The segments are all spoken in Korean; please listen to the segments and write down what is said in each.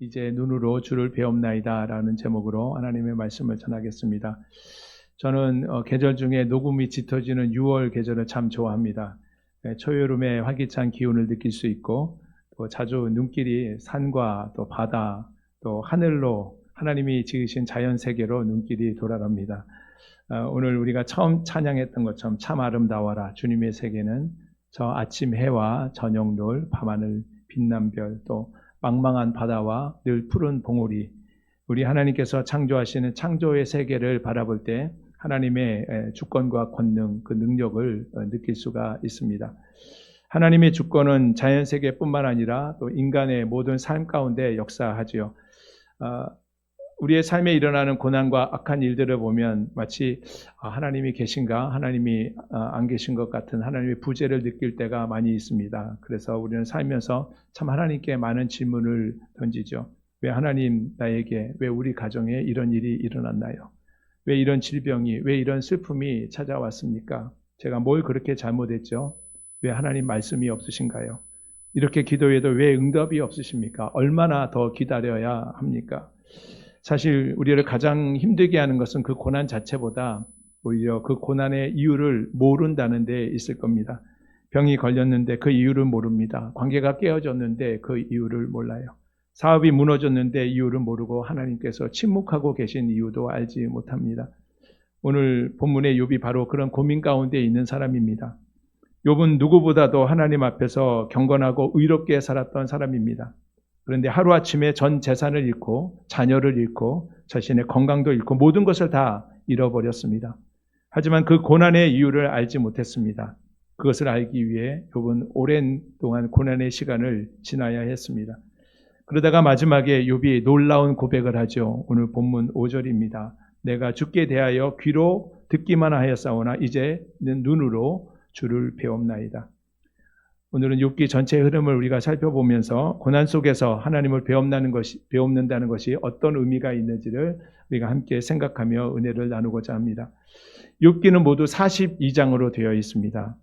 이제 눈으로 주를 배움나이다 라는 제목으로 하나님의 말씀을 전하겠습니다. 저는 계절 중에 녹음이 짙어지는 6월 계절을 참 좋아합니다. 초여름에 활기찬 기운을 느낄 수 있고 또 자주 눈길이 산과 또 바다 또 하늘로 하나님이 지으신 자연 세계로 눈길이 돌아갑니다. 오늘 우리가 처음 찬양했던 것처럼 참 아름다워라. 주님의 세계는 저 아침 해와 저녁 노을, 밤하늘, 빛난 별, 또 망망한 바다와 늘 푸른 봉우리, 우리 하나님께서 창조하시는 창조의 세계를 바라볼 때 하나님의 주권과 권능, 그 능력을 느낄 수가 있습니다. 하나님의 주권은 자연 세계뿐만 아니라 또 인간의 모든 삶 가운데 역사하지요. 우리의 삶에 일어나는 고난과 악한 일들을 보면 마치 하나님이 계신가, 하나님이 안 계신 것 같은 하나님의 부재를 느낄 때가 많이 있습니다. 그래서 우리는 살면서 참 하나님께 많은 질문을 던지죠. 왜 하나님 나에게, 왜 우리 가정에 이런 일이 일어났나요? 왜 이런 질병이, 왜 이런 슬픔이 찾아왔습니까? 제가 뭘 그렇게 잘못했죠? 왜 하나님 말씀이 없으신가요? 이렇게 기도해도 왜 응답이 없으십니까? 얼마나 더 기다려야 합니까? 사실 우리를 가장 힘들게 하는 것은 그 고난 자체보다 오히려 그 고난의 이유를 모른다는 데 있을 겁니다. 병이 걸렸는데 그 이유를 모릅니다. 관계가 깨어졌는데 그 이유를 몰라요. 사업이 무너졌는데 이유를 모르고 하나님께서 침묵하고 계신 이유도 알지 못합니다. 오늘 본문의 욥이 바로 그런 고민 가운데 있는 사람입니다. 욥은 누구보다도 하나님 앞에서 경건하고 의롭게 살았던 사람입니다. 그런데 하루아침에 전 재산을 잃고 자녀를 잃고 자신의 건강도 잃고 모든 것을 다 잃어버렸습니다. 하지만 그 고난의 이유를 알지 못했습니다. 그것을 알기 위해 욥은 오랜 동안 고난의 시간을 지나야 했습니다. 그러다가 마지막에 욥이 놀라운 고백을 하죠. 오늘 본문 5절입니다. 내가 주께 대하여 귀로 듣기만 하였사오나 이제는 눈으로 주를 배움나이다. 오늘은 욥기 전체의 흐름을 우리가 살펴보면서 고난 속에서 하나님을 배움는다는 것이 어떤 의미가 있는지를 우리가 함께 생각하며 은혜를 나누고자 합니다. 욥기는 모두 42장으로 되어 있습니다.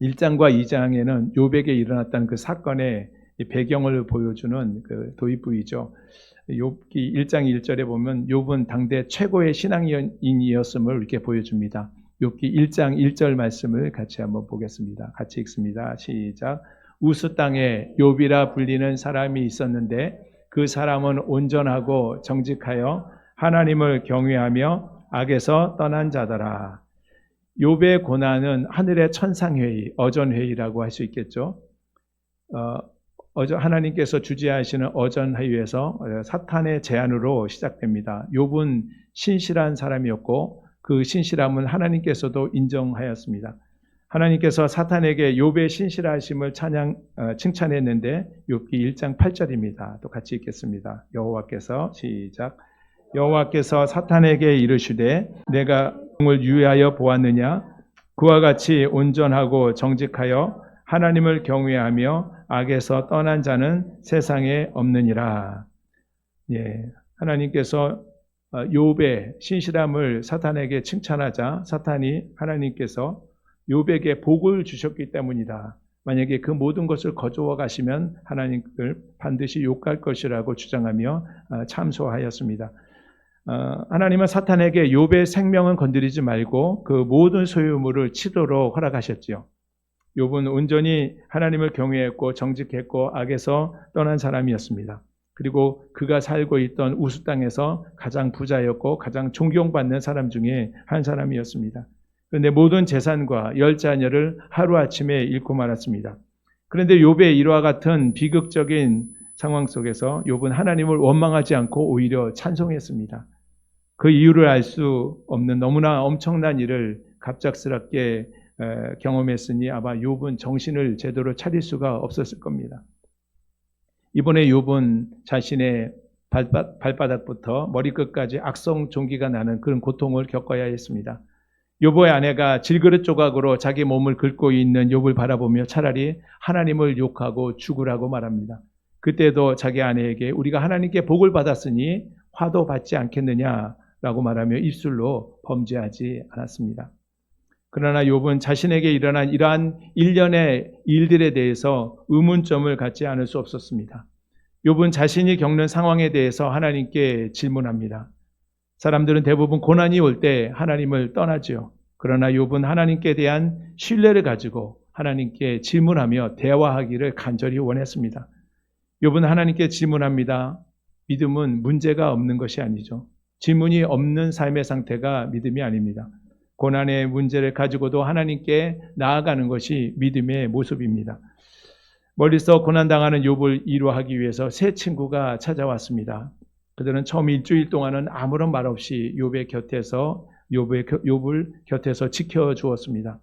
1장과 2장에는 욥에게 일어났던 그 사건의 배경을 보여주는 그 도입부이죠. 욥기 1장 1절에 보면 욥은 당대 최고의 신앙인이었음을 이렇게 보여줍니다. 욥기 1장 1절 말씀을 같이 한번 보겠습니다. 같이 읽습니다. 시작. 우스 땅에 욥이라 불리는 사람이 있었는데 그 사람은 온전하고 정직하여 하나님을 경외하며 악에서 떠난 자더라. 욥의 고난은 하늘의 천상회의, 어전회의라고 할 수 있겠죠. 하나님께서 주재하시는 어전회의에서 사탄의 제안으로 시작됩니다. 욥은 신실한 사람이었고 그 신실함은 하나님께서도 인정하였습니다. 하나님께서 사탄에게 욥의 신실하심을 칭찬했는데 욥기 1장 8절입니다. 또 같이 읽겠습니다. 여호와께서 시작. 여호와께서 사탄에게 이르시되 내가 을 유의하여 보았느냐? 그와 같이 온전하고 정직하여 하나님을 경외하며 악에서 떠난 자는 세상에 없느니라. 예, 하나님께서 욥의 신실함을 사탄에게 칭찬하자 사탄이 하나님께서 욥에게 복을 주셨기 때문이다. 만약에 그 모든 것을 거두어 가시면 하나님을 반드시 욕할 것이라고 주장하며 참소하였습니다. 하나님은 사탄에게 욥의 생명은 건드리지 말고 그 모든 소유물을 치도록 허락하셨지요. 욥은 온전히 하나님을 경외했고 정직했고 악에서 떠난 사람이었습니다. 그리고 그가 살고 있던 우스 땅에서 가장 부자였고 가장 존경받는 사람 중에 한 사람이었습니다. 그런데 모든 재산과 10자녀를 하루아침에 잃고 말았습니다. 그런데 욥의 이와 같은 비극적인 상황 속에서 욥은 하나님을 원망하지 않고 오히려 찬송했습니다. 그 이유를 알 수 없는 너무나 엄청난 일을 갑작스럽게 경험했으니 아마 욥은 정신을 제대로 차릴 수가 없었을 겁니다. 이번에 욥은 자신의 발바닥부터 머리끝까지 악성 종기가 나는 그런 고통을 겪어야 했습니다. 욥의 아내가 질그릇 조각으로 자기 몸을 긁고 있는 욥을 바라보며 차라리 하나님을 욕하고 죽으라고 말합니다. 그때도 자기 아내에게 우리가 하나님께 복을 받았으니 화도 받지 않겠느냐라고 말하며 입술로 범죄하지 않았습니다. 그러나 욥은 자신에게 일어난 이러한 일련의 일들에 대해서 의문점을 갖지 않을 수 없었습니다. 욥은 자신이 겪는 상황에 대해서 하나님께 질문합니다. 사람들은 대부분 고난이 올 때 하나님을 떠나지요. 그러나 욥은 하나님께 대한 신뢰를 가지고 하나님께 질문하며 대화하기를 간절히 원했습니다. 욥은 하나님께 질문합니다. 믿음은 문제가 없는 것이 아니죠. 질문이 없는 삶의 상태가 믿음이 아닙니다. 고난의 문제를 가지고도 하나님께 나아가는 것이 믿음의 모습입니다. 멀리서 고난당하는 욥을 위로하기 위해서 세 친구가 찾아왔습니다. 그들은 처음 일주일 동안은 아무런 말 없이 욥의 욥을 곁에서 지켜주었습니다.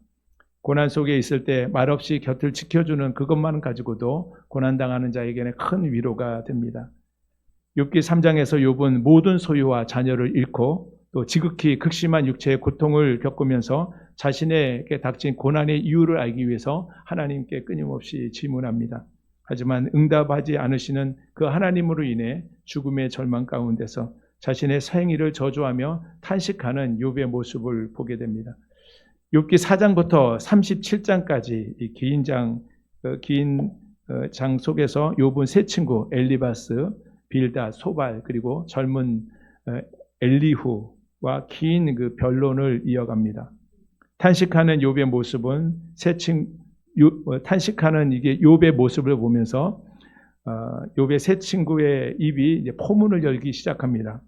고난 속에 있을 때 말없이 곁을 지켜주는 그것만 가지고도 고난당하는 자에게는 큰 위로가 됩니다. 욥기 3장에서 욥은 모든 소유와 자녀를 잃고 또 지극히 극심한 육체의 고통을 겪으면서 자신에게 닥친 고난의 이유를 알기 위해서 하나님께 끊임없이 질문합니다. 하지만 응답하지 않으시는 그 하나님으로 인해 죽음의 절망 가운데서 자신의 생일을 저주하며 탄식하는 욥의 모습을 보게 됩니다. 욥기 4장부터 37장까지 이 긴 장 속에서 욥은 세 친구 엘리바스, 빌닷, 소발 그리고 젊은 엘리후와 긴 그 변론을 이어갑니다. 탄식하는 욥의 모습은 탄식하는 이게 욥의 모습을 보면서 욥의 세 친구의 입이 이제 포문을 열기 시작합니다.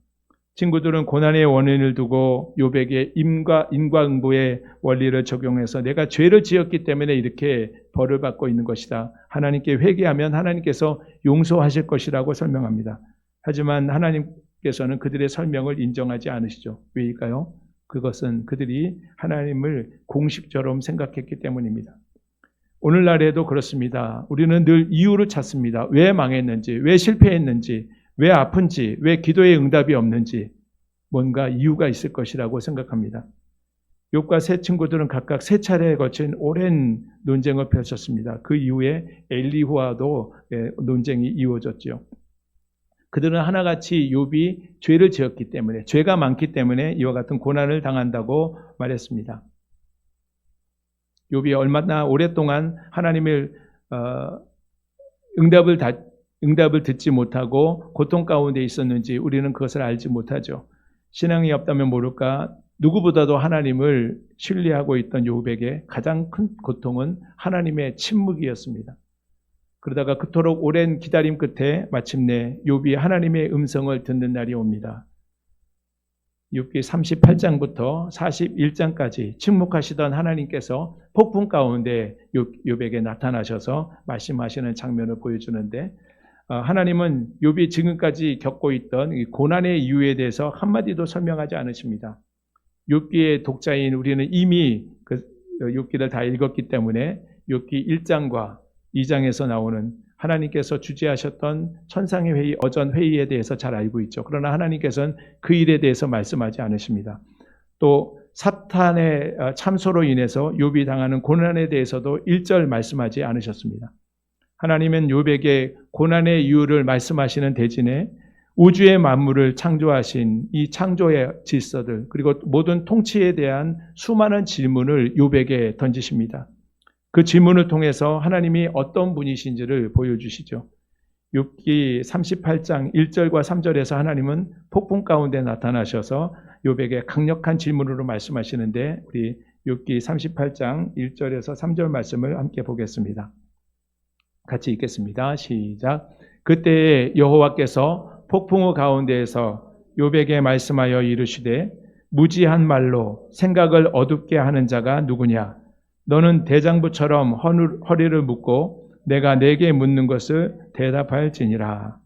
친구들은 고난의 원인을 두고 욥에게 인과응보의 원리를 적용해서 내가 죄를 지었기 때문에 이렇게 벌을 받고 있는 것이다. 하나님께 회개하면 하나님께서 용서하실 것이라고 설명합니다. 하지만 하나님께서는 그들의 설명을 인정하지 않으시죠. 왜일까요? 그것은 그들이 하나님을 공식처럼 생각했기 때문입니다. 오늘날에도 그렇습니다. 우리는 늘 이유를 찾습니다. 왜 망했는지, 왜 실패했는지, 왜 아픈지, 왜 기도의 응답이 없는지 뭔가 이유가 있을 것이라고 생각합니다. 욥과 세 친구들은 각각 세 차례에 거친 오랜 논쟁을 펼쳤습니다. 그 이후에 엘리후와도 논쟁이 이루어졌죠. 그들은 하나같이 욥이 죄를 지었기 때문에, 죄가 많기 때문에 이와 같은 고난을 당한다고 말했습니다. 욥이 얼마나 오랫동안 하나님의 응답을 듣지 못하고 고통 가운데 있었는지 우리는 그것을 알지 못하죠. 신앙이 없다면 모를까 누구보다도 하나님을 신뢰하고 있던 욥에게 가장 큰 고통은 하나님의 침묵이었습니다. 그러다가 그토록 오랜 기다림 끝에 마침내 욥이 하나님의 음성을 듣는 날이 옵니다. 욥기 38장부터 41장까지 침묵하시던 하나님께서 폭풍 가운데 욥에게 나타나셔서 말씀하시는 장면을 보여주는데 하나님은 욥이 지금까지 겪고 있던 고난의 이유에 대해서 한마디도 설명하지 않으십니다. 욥기의 독자인 우리는 이미 그 욥기를 다 읽었기 때문에 욥기 1장과 2장에서 나오는 하나님께서 주재하셨던 천상의 회의, 어전 회의에 대해서 잘 알고 있죠. 그러나 하나님께서는 그 일에 대해서 말씀하지 않으십니다. 또 사탄의 참소로 인해서 욥이 당하는 고난에 대해서도 1절 말씀하지 않으셨습니다. 하나님은 욥에게 고난의 이유를 말씀하시는 대신에 우주의 만물을 창조하신 이 창조의 질서들 그리고 모든 통치에 대한 수많은 질문을 욥에게 던지십니다. 그 질문을 통해서 하나님이 어떤 분이신지를 보여주시죠. 욥기 38장 1절과 3절에서 하나님은 폭풍 가운데 나타나셔서 욥에게 강력한 질문으로 말씀하시는데 우리 욥기 38장 1절에서 3절 말씀을 함께 보겠습니다. 같이 읽겠습니다. 시작. 그때에 여호와께서 폭풍우 가운데에서 욥에게 말씀하여 이르시되 무지한 말로 생각을 어둡게 하는 자가 누구냐? 너는 대장부처럼 허리를 묶고 내가 내게 묻는 것을 대답할지니라.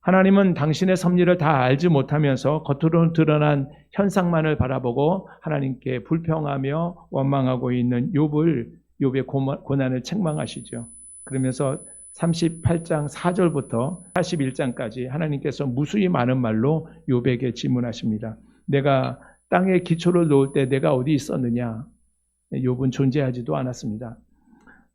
하나님은 당신의 섭리를 다 알지 못하면서 겉으로 드러난 현상만을 바라보고 하나님께 불평하며 원망하고 있는 욥의 고난을 책망하시죠. 그러면서 38장 4절부터 41장까지 하나님께서 무수히 많은 말로 욥에게 질문하십니다. 내가 땅에 기초를 놓을 때 내가 어디 있었느냐? 욥은 존재하지도 않았습니다.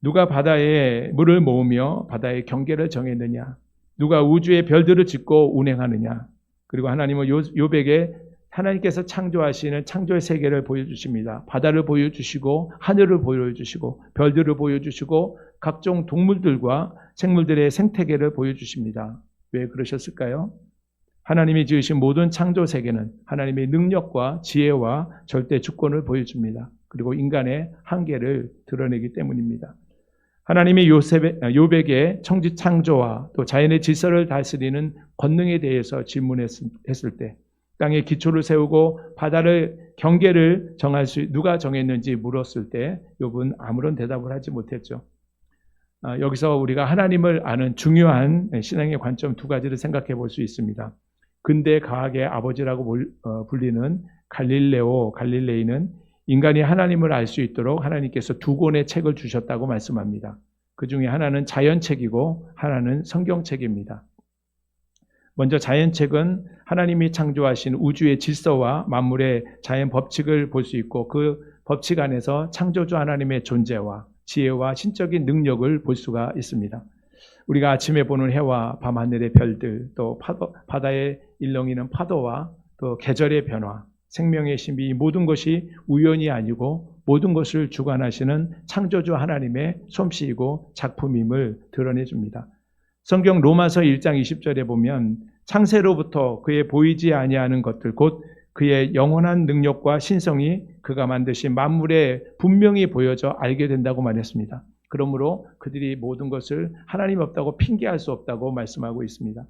누가 바다에 물을 모으며 바다의 경계를 정했느냐? 누가 우주의 별들을 짓고 운행하느냐? 그리고 하나님은 욥에게 하나님께서 창조하시는 창조의 세계를 보여주십니다. 바다를 보여주시고 하늘을 보여주시고 별들을 보여주시고 각종 동물들과 생물들의 생태계를 보여주십니다. 왜 그러셨을까요? 하나님이 지으신 모든 창조 세계는 하나님의 능력과 지혜와 절대 주권을 보여줍니다. 그리고 인간의 한계를 드러내기 때문입니다. 하나님이 욥에게 천지 창조와 또 자연의 질서를 다스리는 권능에 대해서 질문했을 때 땅에 기초를 세우고 바다를 경계를 누가 정했는지 물었을 때 욥은 아무런 대답을 하지 못했죠. 여기서 우리가 하나님을 아는 중요한 신앙의 관점 두 가지를 생각해 볼 수 있습니다. 근대 과학의 아버지라고 불리는 갈릴레이는 인간이 하나님을 알 수 있도록 하나님께서 두 권의 책을 주셨다고 말씀합니다. 그 중에 하나는 자연책이고 하나는 성경책입니다. 먼저 자연책은 하나님이 창조하신 우주의 질서와 만물의 자연 법칙을 볼 수 있고 그 법칙 안에서 창조주 하나님의 존재와 지혜와 신적인 능력을 볼 수가 있습니다. 우리가 아침에 보는 해와 밤하늘의 별들, 또 바다에 일렁이는 파도와 또 계절의 변화, 생명의 신비, 모든 것이 우연이 아니고 모든 것을 주관하시는 창조주 하나님의 솜씨이고 작품임을 드러내줍니다. 성경 로마서 1장 20절에 보면 창세로부터 그의 보이지 아니하는 것들 곧 그의 영원한 능력과 신성이 그가 만드신 만물에 분명히 보여져 알게 된다고 말했습니다. 그러므로 그들이 모든 것을 하나님 없다고 핑계할 수 없다고 말씀하고 있습니다.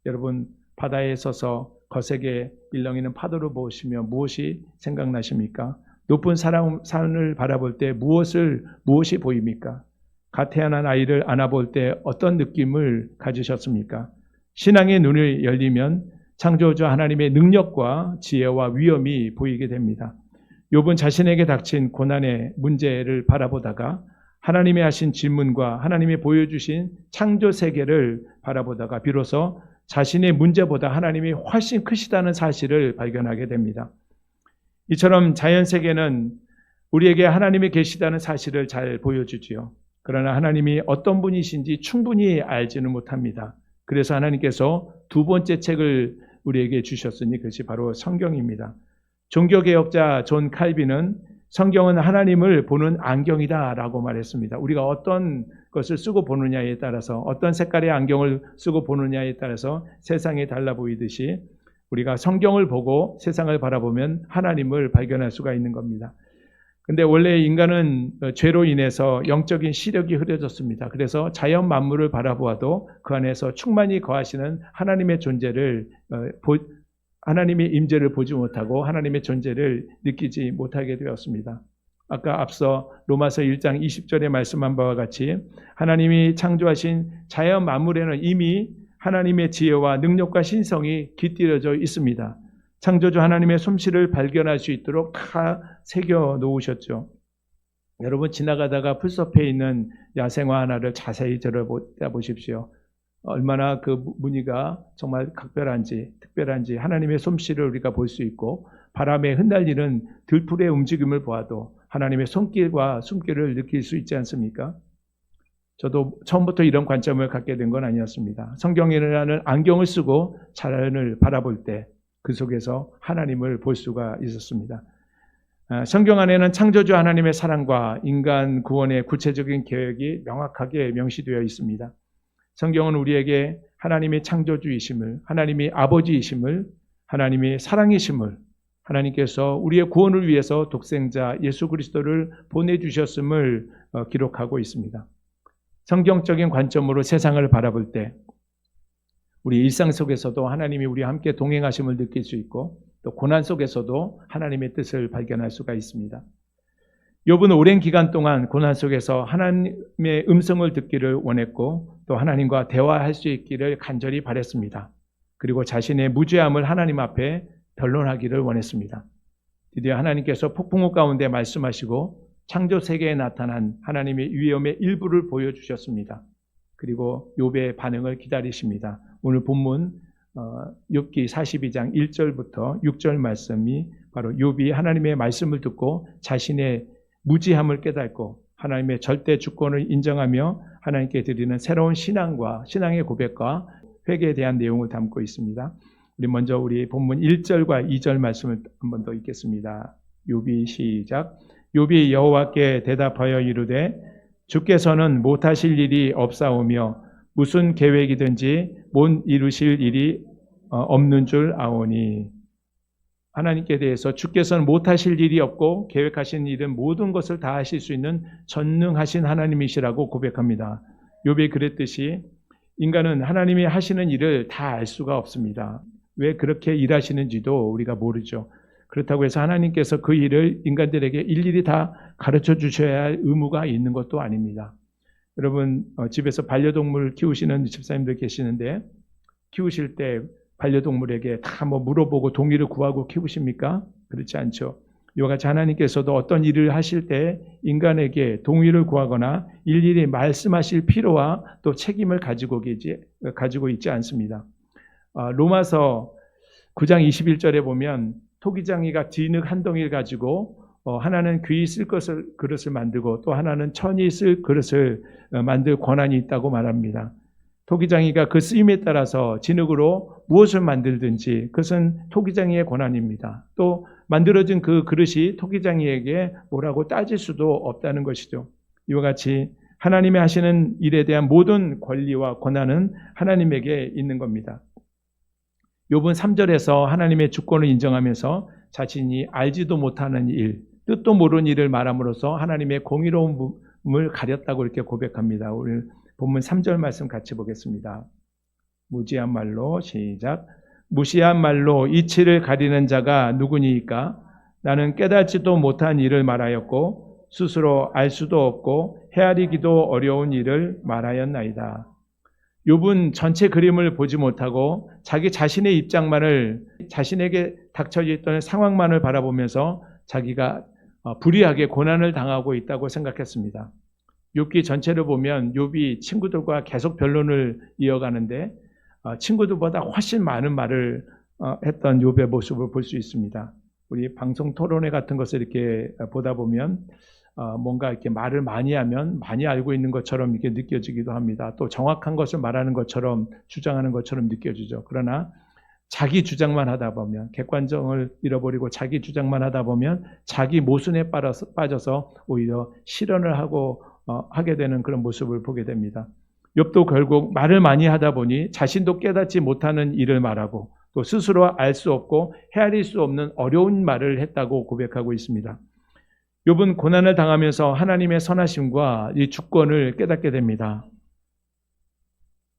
여러분 바다에 서서 거세게 일렁이는 파도를 보시면 무엇이 생각나십니까? 높은 산을 바라볼 때 무엇이 보입니까? 갓 태어난 아이를 안아볼 때 어떤 느낌을 가지셨습니까? 신앙의 눈을 열리면 창조주 하나님의 능력과 지혜와 위엄이 보이게 됩니다. 욥은 자신에게 닥친 고난의 문제를 바라보다가 하나님이 하신 질문과 하나님이 보여주신 창조 세계를 바라보다가 비로소 자신의 문제보다 하나님이 훨씬 크시다는 사실을 발견하게 됩니다. 이처럼 자연 세계는 우리에게 하나님이 계시다는 사실을 잘 보여주지요. 그러나 하나님이 어떤 분이신지 충분히 알지는 못합니다. 그래서 하나님께서 두 번째 책을 우리에게 주셨으니 그것이 바로 성경입니다. 종교개혁자 존 칼빈은 성경은 하나님을 보는 안경이다라고 말했습니다. 우리가 어떤 것을 쓰고 보느냐에 따라서 어떤 색깔의 안경을 쓰고 보느냐에 따라서 세상이 달라 보이듯이 우리가 성경을 보고 세상을 바라보면 하나님을 발견할 수가 있는 겁니다. 근데 원래 인간은 죄로 인해서 영적인 시력이 흐려졌습니다. 그래서 자연 만물을 바라보아도 그 안에서 충만히 거하시는 하나님의 존재를 하나님의 임재를 보지 못하고 하나님의 존재를 느끼지 못하게 되었습니다. 아까 앞서 로마서 1장 20절에 말씀한 바와 같이 하나님이 창조하신 자연 만물에는 이미 하나님의 지혜와 능력과 신성이 깃들여져 있습니다. 창조주 하나님의 솜씨를 발견할 수 있도록 다 새겨 놓으셨죠. 여러분 지나가다가 풀숲에 있는 야생화 하나를 자세히 들여다보십시오. 얼마나 그 무늬가 정말 특별한지 하나님의 솜씨를 우리가 볼 수 있고 바람에 흩날리는 들풀의 움직임을 보아도 하나님의 손길과 숨길을 느낄 수 있지 않습니까? 저도 처음부터 이런 관점을 갖게 된 건 아니었습니다. 성경이라는 안경을 쓰고 자연을 바라볼 때 그 속에서 하나님을 볼 수가 있었습니다. 성경 안에는 창조주 하나님의 사랑과 인간 구원의 구체적인 계획이 명확하게 명시되어 있습니다. 성경은 우리에게 하나님의 창조주이심을, 하나님의 아버지이심을, 하나님의 사랑이심을, 하나님께서 우리의 구원을 위해서 독생자 예수 그리스도를 보내주셨음을 기록하고 있습니다. 성경적인 관점으로 세상을 바라볼 때 우리 일상 속에서도 하나님이 우리와 함께 동행하심을 느낄 수 있고 또 고난 속에서도 하나님의 뜻을 발견할 수가 있습니다. 욥은 오랜 기간 동안 고난 속에서 하나님의 음성을 듣기를 원했고 또 하나님과 대화할 수 있기를 간절히 바랬습니다. 그리고 자신의 무죄함을 하나님 앞에 변론하기를 원했습니다. 드디어 하나님께서 폭풍우 가운데 말씀하시고 창조 세계에 나타난 하나님의 위엄의 일부를 보여주셨습니다. 그리고 욥의 반응을 기다리십니다. 오늘 본문 욥기 42장 1절부터 6절 말씀이 바로 욥이 하나님의 말씀을 듣고 자신의 무지함을 깨닫고 하나님의 절대 주권을 인정하며 하나님께 드리는 새로운 신앙의 고백과 회개에 대한 내용을 담고 있습니다. 먼저 우리 본문 1절과 2절 말씀을 한 번 더 읽겠습니다. 욥이 시작. 욥이 여호와께 대답하여 이르되 주께서는 못하실 일이 없사오며 무슨 계획이든지 못 이루실 일이 없는 줄 아오니. 하나님께 대해서 주께서는 못하실 일이 없고 계획하신 일은 모든 것을 다 하실 수 있는 전능하신 하나님이시라고 고백합니다. 욥이 그랬듯이 인간은 하나님이 하시는 일을 다 알 수가 없습니다. 왜 그렇게 일하시는지도 우리가 모르죠. 그렇다고 해서 하나님께서 그 일을 인간들에게 일일이 다 가르쳐 주셔야 할 의무가 있는 것도 아닙니다. 여러분 집에서 반려동물 키우시는 집사님들 계시는데 키우실 때 반려동물에게 다 물어보고 동의를 구하고 키우십니까? 그렇지 않죠. 이와 같이 하나님께서도 어떤 일을 하실 때 인간에게 동의를 구하거나 일일이 말씀하실 필요와 또 책임을 가지고 있지 않습니다. 로마서 9장 21절에 보면 토기장이가 진흙 한 덩이를 가지고 하나는 귀히 쓸 그릇을 만들고 또 하나는 천이 쓸 그릇을 만들 권한이 있다고 말합니다. 토기장이가 그 쓰임에 따라서 진흙으로 무엇을 만들든지 그것은 토기장이의 권한입니다. 또 만들어진 그 그릇이 토기장이에게 뭐라고 따질 수도 없다는 것이죠. 이와 같이 하나님이 하시는 일에 대한 모든 권리와 권한은 하나님에게 있는 겁니다. 욥은 3절에서 하나님의 주권을 인정하면서 자신이 알지도 못하는 일, 뜻도 모르는 일을 말함으로써 하나님의 공의로움을 가렸다고 이렇게 고백합니다. 오늘 본문 3절 말씀 같이 보겠습니다. 무지한 말로 시작. 무시한 말로 이치를 가리는 자가 누구니이까? 나는 깨닫지도 못한 일을 말하였고 스스로 알 수도 없고 헤아리기도 어려운 일을 말하였나이다. 욥은 전체 그림을 보지 못하고 자기 자신의 입장만을, 자신에게 닥쳐져 있던 상황만을 바라보면서 자기가 불의하게 고난을 당하고 있다고 생각했습니다. 욥기 전체를 보면 욥이 친구들과 계속 변론을 이어가는데 친구들보다 훨씬 많은 말을 했던 욥의 모습을 볼 수 있습니다. 우리 방송 토론회 같은 것을 이렇게 보다 보면 뭔가 이렇게 말을 많이 하면 많이 알고 있는 것처럼 이렇게 느껴지기도 합니다. 또 정확한 것을 말하는 것처럼 주장하는 것처럼 느껴지죠. 그러나 자기 주장만 하다 보면, 객관성을 잃어버리고 자기 주장만 하다 보면 자기 모순에 빠져서 오히려 실언을 하게 되는 그런 모습을 보게 됩니다. 욥도 결국 말을 많이 하다 보니 자신도 깨닫지 못하는 일을 말하고 또 스스로 알 수 없고 헤아릴 수 없는 어려운 말을 했다고 고백하고 있습니다. 욥은 고난을 당하면서 하나님의 선하심과 이 주권을 깨닫게 됩니다.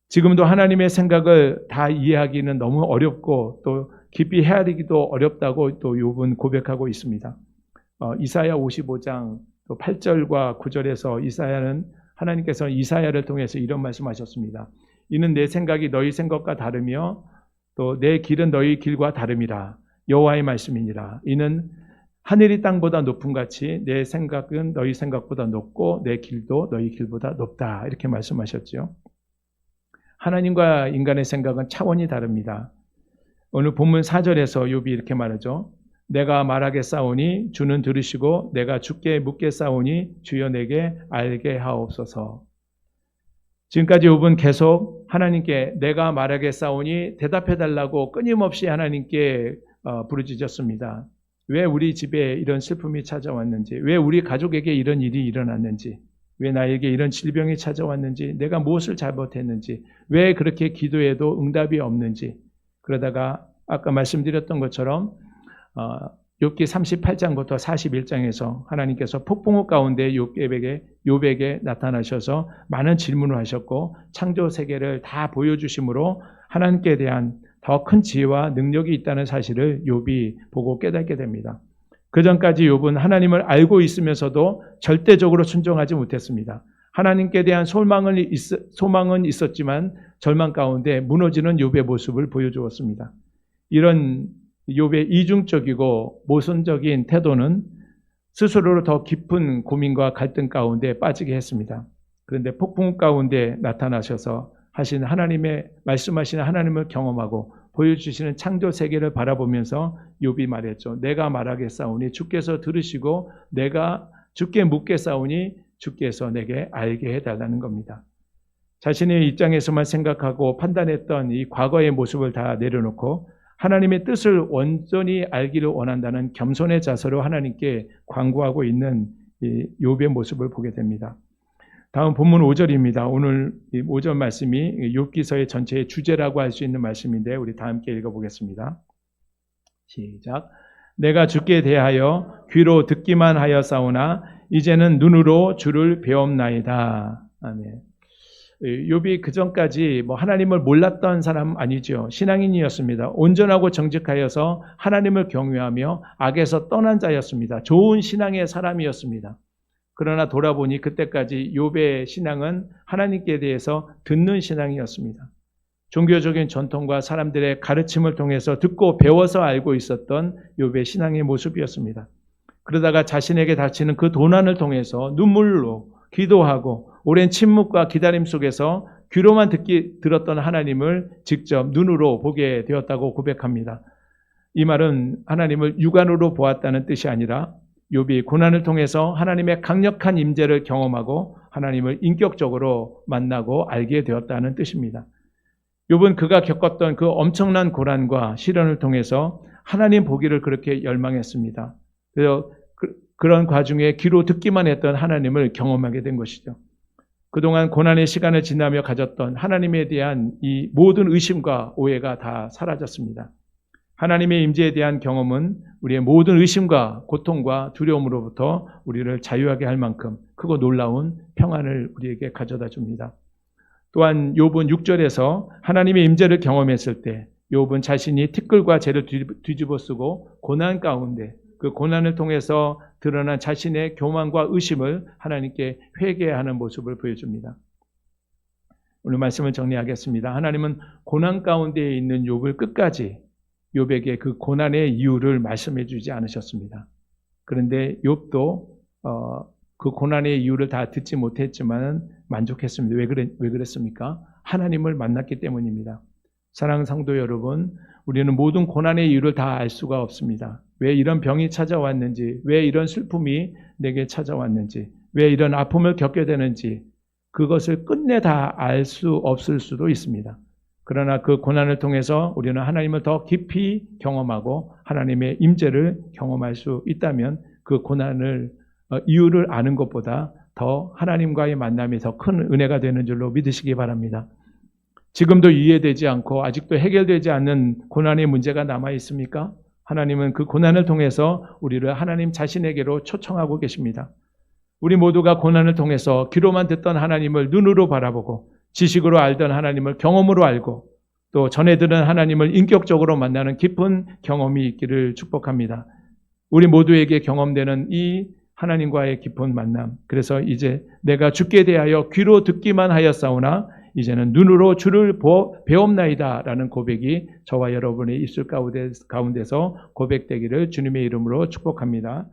지금도 하나님의 생각을 다 이해하기는 너무 어렵고 또 깊이 헤아리기도 어렵다고 또 욥은 고백하고 있습니다. 이사야 55장 또 8절과 9절에서 하나님께서 이사야를 통해서 이런 말씀하셨습니다. 이는 내 생각이 너희 생각과 다르며 또 내 길은 너희 길과 다름이라. 여호와의 말씀이니라. 이는 하늘이 땅보다 높음 같이 내 생각은 너희 생각보다 높고 내 길도 너희 길보다 높다. 이렇게 말씀하셨죠. 하나님과 인간의 생각은 차원이 다릅니다. 오늘 본문 4절에서 욥이 이렇게 말하죠. 내가 말하겠사오니 주는 들으시고 내가 주께 묻겠사오니 주여 내게 알게 하옵소서. 지금까지 욥은 계속 하나님께 내가 말하겠사오니 대답해달라고 끊임없이 하나님께 부르짖었습니다. 왜 우리 집에 이런 슬픔이 찾아왔는지, 왜 우리 가족에게 이런 일이 일어났는지, 왜 나에게 이런 질병이 찾아왔는지, 내가 무엇을 잘못했는지, 왜 그렇게 기도해도 응답이 없는지. 그러다가 아까 말씀드렸던 것처럼 욥기 38장부터 41장에서 하나님께서 폭풍우 가운데 욥에게 나타나셔서 많은 질문을 하셨고 창조 세계를 다 보여주심으로 하나님께 대한 더 큰 지혜와 능력이 있다는 사실을 욥이 보고 깨닫게 됩니다. 그 전까지 욥은 하나님을 알고 있으면서도 절대적으로 순종하지 못했습니다. 하나님께 대한 소망은 있었지만 절망 가운데 무너지는 욥의 모습을 보여주었습니다. 이런 욥의 이중적이고 모순적인 태도는 스스로로 더 깊은 고민과 갈등 가운데 빠지게 했습니다. 그런데 폭풍 가운데 나타나셔서 말씀하시는 하나님을 경험하고 보여주시는 창조 세계를 바라보면서 욥이 말했죠. 내가 말하겠사오니 주께서 들으시고 내가 주께 묻겠사오니 주께서 내게 알게 해달라는 겁니다. 자신의 입장에서만 생각하고 판단했던 이 과거의 모습을 다 내려놓고 하나님의 뜻을 온전히 알기를 원한다는 겸손의 자세로 하나님께 간구하고 있는 이 욥의 모습을 보게 됩니다. 다음 본문 5절입니다. 오늘 이 5절 말씀이 욥기서의 전체의 주제라고 할 수 있는 말씀인데 우리 다 함께 읽어보겠습니다. 시작. 내가 주께 대하여 귀로 듣기만 하였사오나 이제는 눈으로 주를 배옵나이다. 아멘. 욥이 그전까지 하나님을 몰랐던 사람 아니죠. 신앙인이었습니다. 온전하고 정직하여서 하나님을 경외하며 악에서 떠난 자였습니다. 좋은 신앙의 사람이었습니다. 그러나 돌아보니 그때까지 욥의 신앙은 하나님께 대해서 듣는 신앙이었습니다. 종교적인 전통과 사람들의 가르침을 통해서 듣고 배워서 알고 있었던 욥의 신앙의 모습이었습니다. 그러다가 자신에게 닥치는 그 도난을 통해서 눈물로 기도하고 오랜 침묵과 기다림 속에서 귀로만 들었던 하나님을 직접 눈으로 보게 되었다고 고백합니다. 이 말은 하나님을 육안으로 보았다는 뜻이 아니라 욥이 고난을 통해서 하나님의 강력한 임재를 경험하고 하나님을 인격적으로 만나고 알게 되었다는 뜻입니다. 욥은 그가 겪었던 그 엄청난 고난과 시련을 통해서 하나님 보기를 그렇게 열망했습니다. 그래서 그런 과정에 귀로 듣기만 했던 하나님을 경험하게 된 것이죠. 그동안 고난의 시간을 지나며 가졌던 하나님에 대한 이 모든 의심과 오해가 다 사라졌습니다. 하나님의 임재에 대한 경험은 우리의 모든 의심과 고통과 두려움으로부터 우리를 자유하게 할 만큼 크고 놀라운 평안을 우리에게 가져다 줍니다. 또한 욥은 6절에서 하나님의 임재를 경험했을 때 욥은 자신이 티끌과 재를 뒤집어 쓰고 고난 가운데 그 고난을 통해서 드러난 자신의 교만과 의심을 하나님께 회개하는 모습을 보여줍니다. 오늘 말씀을 정리하겠습니다. 하나님은 고난 가운데 있는 욥을 끝까지 욥에게 그 고난의 이유를 말씀해 주지 않으셨습니다. 그런데 욥도 그 고난의 이유를 다 듣지 못했지만 만족했습니다. 왜 그랬습니까? 하나님을 만났기 때문입니다. 사랑하는 성도 여러분, 우리는 모든 고난의 이유를 다 알 수가 없습니다. 왜 이런 병이 찾아왔는지, 왜 이런 슬픔이 내게 찾아왔는지, 왜 이런 아픔을 겪게 되는지 그것을 끝내 다 알 수 없을 수도 있습니다. 그러나 그 고난을 통해서 우리는 하나님을 더 깊이 경험하고 하나님의 임재를 경험할 수 있다면 그 고난을 이유를 아는 것보다 더 하나님과의 만남이 더 큰 은혜가 되는 줄로 믿으시기 바랍니다. 지금도 이해되지 않고 아직도 해결되지 않는 고난의 문제가 남아 있습니까? 하나님은 그 고난을 통해서 우리를 하나님 자신에게로 초청하고 계십니다. 우리 모두가 고난을 통해서 귀로만 듣던 하나님을 눈으로 바라보고 지식으로 알던 하나님을 경험으로 알고 또 전에 들은 하나님을 인격적으로 만나는 깊은 경험이 있기를 축복합니다. 우리 모두에게 경험되는 이 하나님과의 깊은 만남, 그래서 이제 내가 주께 대하여 귀로 듣기만 하였사오나 이제는 눈으로 주를 배옵나이다 라는 고백이 저와 여러분의 입술 가운데서 고백되기를 주님의 이름으로 축복합니다.